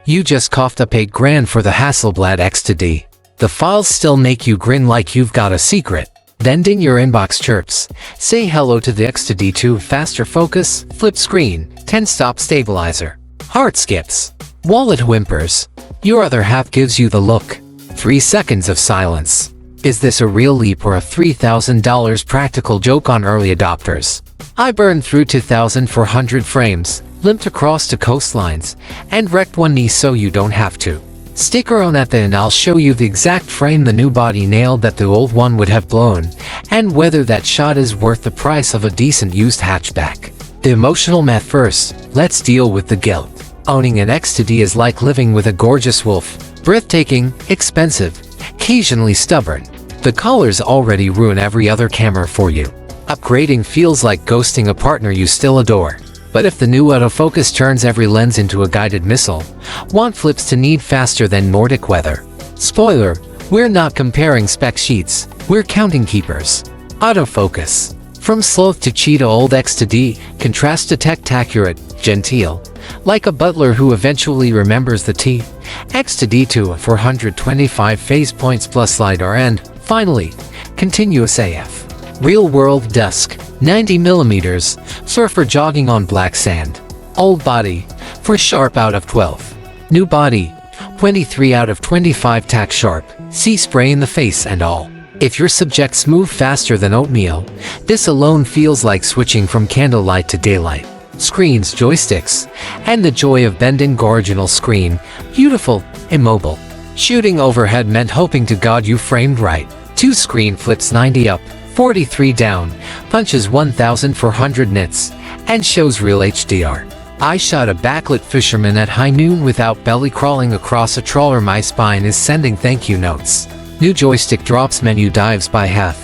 You just coughed up $8 grand for the Hasselblad X2D. The files still make you grin like you've got a secret. Then ding your inbox chirps. Say hello to the X2D II, faster focus, flip screen, 10-stop stabilizer. Heart skips. Wallet whimpers. Your other half gives you the look. 3 seconds of silence. Is this a real leap or a $3,000 practical joke on early adopters? I burned through 2,400 frames, limped across to coastlines, and wrecked one knee so you don't have to. Stick around at the end, I'll show you the exact frame the new body nailed that the old one would have blown, and whether that shot is worth the price of a decent used hatchback. The emotional math first, let's deal with the guilt. Owning an X2D is like living with a gorgeous wolf. Breathtaking, expensive, occasionally stubborn. The colors already ruin every other camera for you. Upgrading feels like ghosting a partner you still adore. But if the new autofocus turns every lens into a guided missile, want flips to need faster than Nordic weather. Spoiler, we're not comparing spec sheets, we're counting keepers. Autofocus. From sloth to cheetah, old X2D, contrast detect accurate, genteel. Like a butler who eventually remembers the tea. X2D II, 425 phase points plus LiDAR, and, finally, continuous AF. Real world dusk, 90mm, surfer jogging on black sand. Old body, for sharp out of 12. New body, 23 out of 25 tack sharp, sea spray in the face and all. If your subjects move faster than oatmeal, this alone feels like switching from candlelight to daylight. Screens, joysticks, and the joy of bending original screen, beautiful, immobile. Shooting overhead meant hoping to God you framed right. 2 screen flips 90 up, 43 down, punches 1,400 nits, and shows real HDR. I shot a backlit fisherman at high noon without belly crawling across a trawler. My spine is sending thank you notes. New joystick drops, menu dives by half.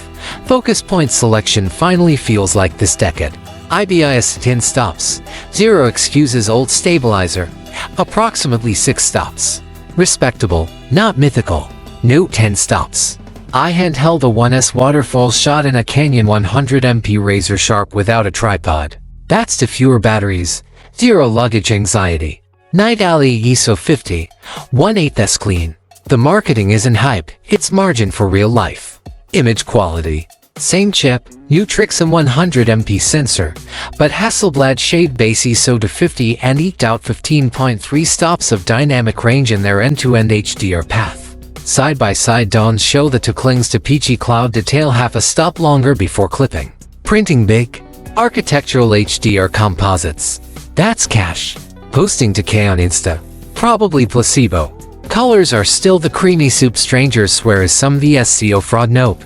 Focus point selection finally feels like this decade. IBIS 10 stops. 0 excuses, old stabilizer. Approximately 6 stops. Respectable, not mythical. New 10 stops. I handheld a 1S waterfall shot in a canyon, 100MP razor sharp without a tripod. That's to fewer batteries. 0 luggage anxiety. Night Alley ISO 50. 1/8S clean. The marketing isn't hype, it's margin for real life. Image quality. Same chip, new tricks and 100MP sensor, but Hasselblad shaved base ISO to 50 and eked out 15.3 stops of dynamic range in their end-to-end HDR path. Side-by-side dawns show the two clings to peachy cloud detail half a stop longer before clipping. Printing big. Architectural HDR composites. That's cash. Posting to K on Insta. Probably placebo. Colors are still the creamy soup strangers swear is some VSCO fraud. Nope.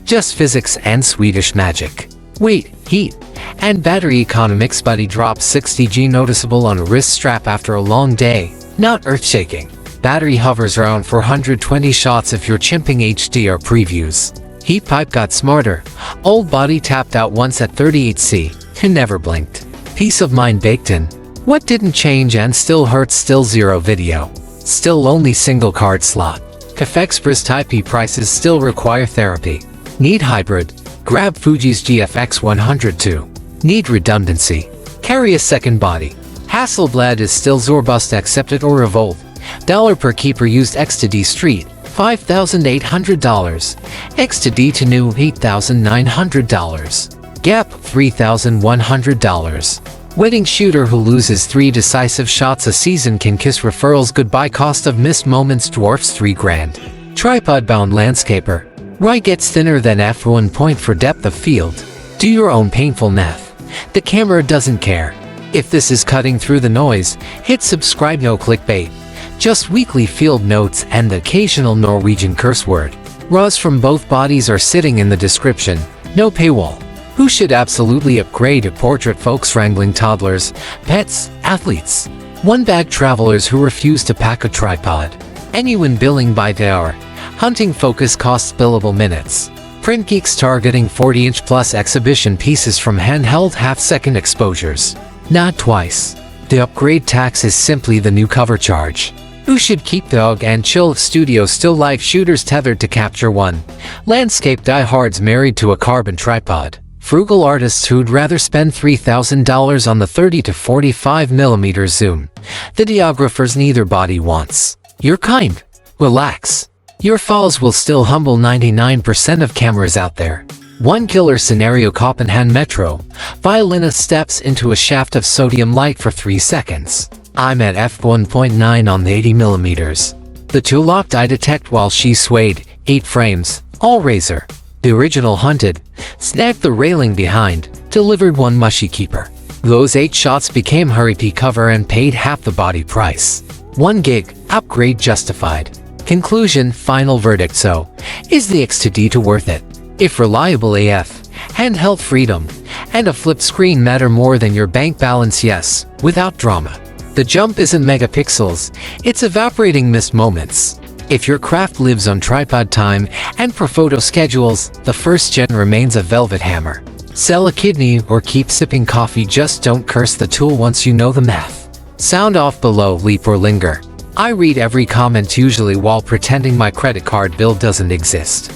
Just physics and Swedish magic. Weight, heat, and battery economics. Buddy drops 60G noticeable on a wrist strap after a long day. Not earth-shaking. Battery hovers around 420 shots if you're chimping HDR previews. Heat pipe got smarter. Old body tapped out once at 38C. And never blinked. Peace of mind baked in. What didn't change and still hurts? Still 0 video. Still only single card slot. Cafexpress Type E prices still require therapy. Need hybrid? Grab Fuji's GFX 102. Need redundancy? Carry a second body. Hasselblad is still Zorbust accepted or revolt. Dollar per keeper used X2D Street, $5,800. X2D II new, $8,900. Gap, $3,100. Wedding shooter who loses 3 decisive shots a season can kiss referrals goodbye. Cost of missed moments dwarfs $3 grand. Tripod-bound landscaper. Right gets thinner than F1 point for depth of field. Do your own painful math. The camera doesn't care. If this is cutting through the noise, hit subscribe. No clickbait. Just weekly field notes and the occasional Norwegian curse word. RAWs from both bodies are sitting in the description. No paywall. Who should absolutely upgrade a portrait? Folks wrangling toddlers, pets, athletes. One-bag travelers who refuse to pack a tripod. Anyone billing by the hour. Hunting focus costs billable minutes. Print geeks targeting 40-inch plus exhibition pieces from handheld half-second exposures. Not twice. The upgrade tax is simply the new cover charge. Who should keep dog and chill studio still life shooters tethered to Capture One? Landscape diehards married to a carbon tripod. Frugal artists who'd rather spend $3,000 on the 30 to 45mm zoom. Videographers neither body wants. You're kind. Relax. Your files will still humble 99% of cameras out there. One killer scenario: Copenhagen Metro. Violinist steps into a shaft of sodium light for 3 seconds. I'm at f1.9 on the 80mm. The two locked eye detect while she swayed. 8 frames. All razor. The original hunted. Snagged the railing behind. Delivered one mushy keeper. Those 8 shots became her EP cover and paid half the body price. 1 gig. Upgrade justified. Conclusion, final verdict: so, is the X2D II worth it? If reliable AF, handheld freedom, and a flip screen matter more than your bank balance, yes, without drama. The jump isn't megapixels, it's evaporating missed moments. If your craft lives on tripod time and per photo schedules, the first gen remains a velvet hammer. Sell a kidney or keep sipping coffee, just don't curse the tool once you know the math. Sound off below, leap or linger. I read every comment, usually while pretending my credit card bill doesn't exist.